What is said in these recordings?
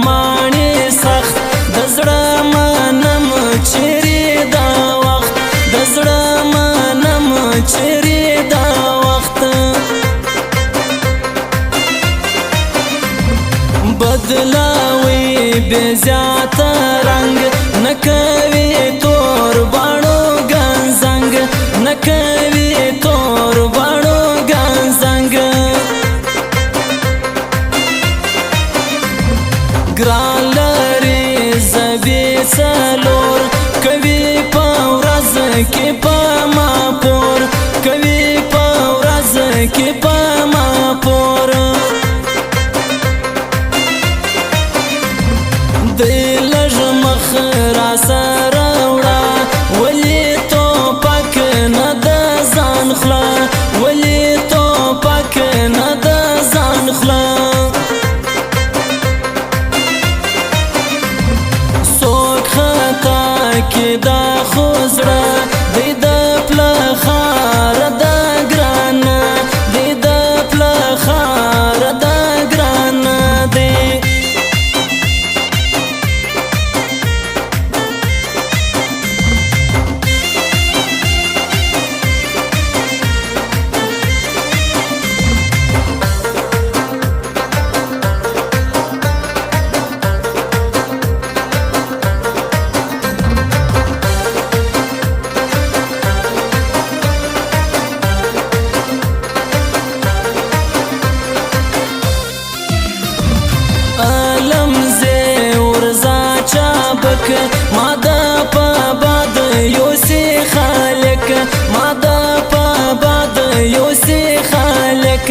ماڼې سخت د زړه منم چیرې دا وخت د زړه منم چیرې دا وخت بدلاوي بې زیاته رنګ نه کوي تور باڼو ګنځنګ نه کوي تور باڼو ګنځنګ ګران لري زبې څلور کوي په ورځ کې په ما پور کوي په ورځ کې په ما پور دی لږ مخ را سره وړه ولې توپک نه د ځان خوله ولې توپک نه د ځان خوله څوک خطا کې دا خو زړه دی د پله خاره د ګرانه دی د پله خاره د ګرانه دی ما دا په باد یوسي خالق ما دا په باد یوسي خالق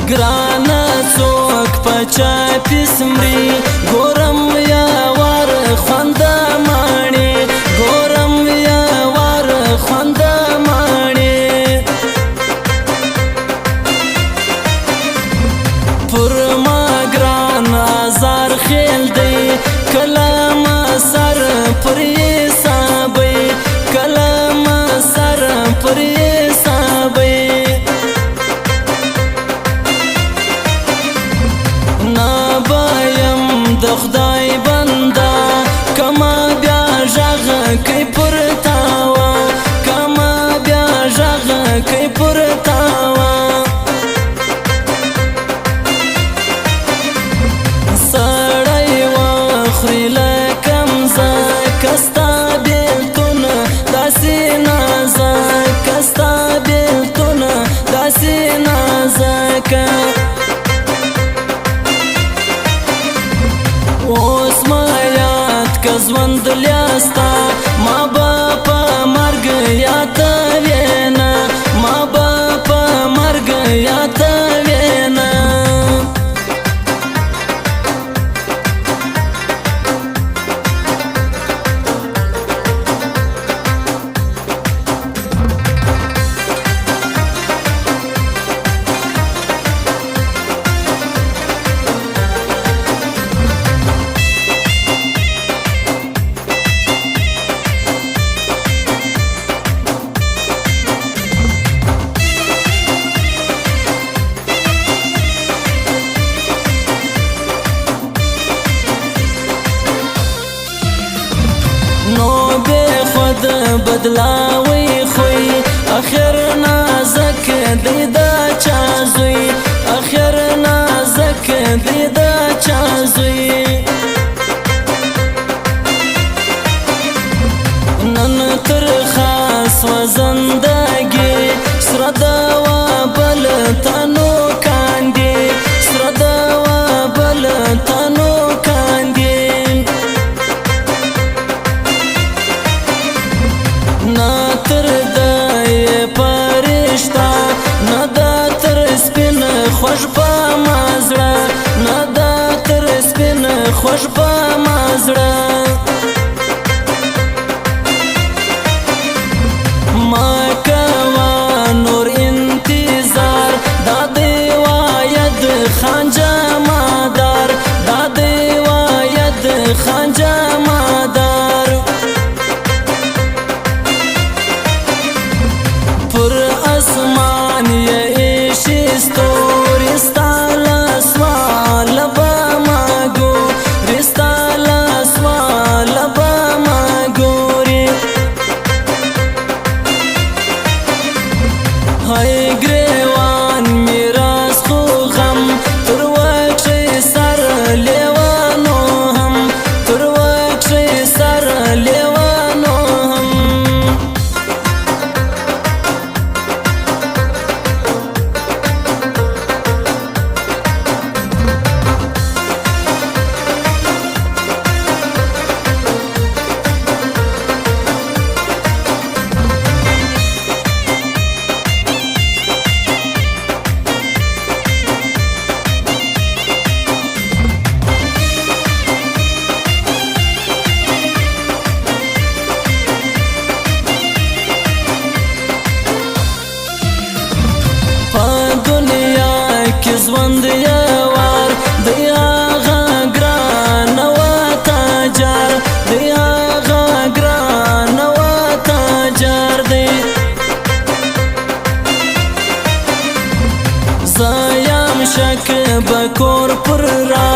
ګرانه څوک په چا پسمري ګورم یا وار خوند ماڼې ګورم یا وار خوند ماڼې پر زار خیل دی کلام سر پر حسابي کلام سر پر حسابي نا بایم د خدای بندا کما بیا ژغ کوي پر تاوا کما بیا ژغ کوي پر تاوا کستا بیلتون داسې نازک کستا بیلتون داسې نازک اوس ما یاد که ژوند لیاستا ما به په مرګ یاده وینه ما به په مرګ یاده وینه بدلاوي خوي اخر نازک دی دا چا زوی اخر نازک دی دا چا زوی نن تر خاص وزندگی سره دوا بل تنو کاندي سره دوا بل تنو کاندي نا تر دای پرشتا نا دا تر سپین خوش په مازړه نا دا تر سپین خوش په مازړه ما کوا نور انتظار دا دی واید خانجه مادار دا دی واید خانجه مادار پر اسمان یې ایشی ستوري زایم شک بکور پر را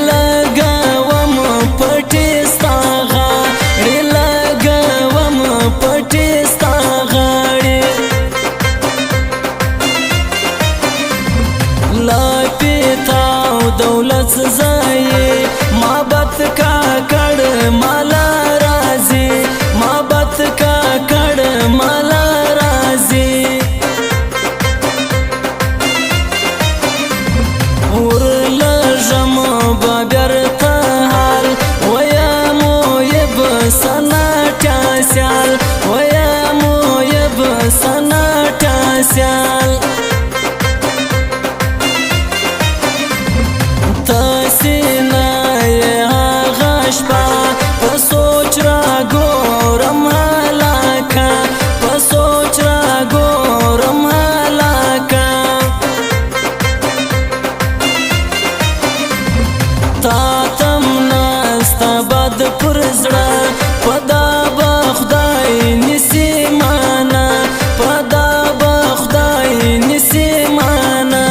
لګوم پټي ستا غاړې لګوم پټي ستا غاړې لا پیتاو دولت زایې محبت کا کړ مالا راځي محبت کا کړ مالا راځي تاسینا یا غشپا پسوچ را گورم حلاکا پسوچ را گورم حلاکا تاتم ناستا بد پرزڑا پدا بخدای نسی مانا پدا بخدای نسی مانا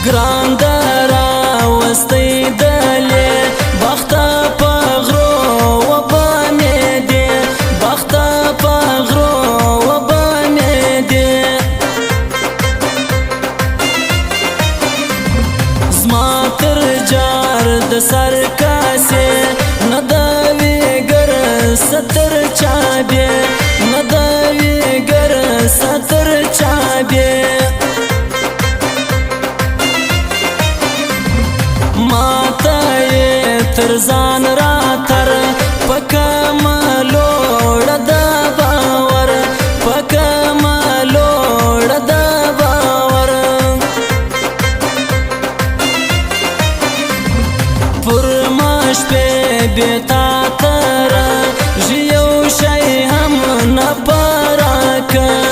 ګران درا وستې دلې بخته پغرو و باندې دې بخته پغرو و باندې دې زما تر جار د سر کاسه نه دوي ګر ستر چابه نه دوي ګر ستر چابه ترزان را تر پکمالو د باور پکمالو د باور پر ماش په بیتا تر ژیو شي هم نه پراکه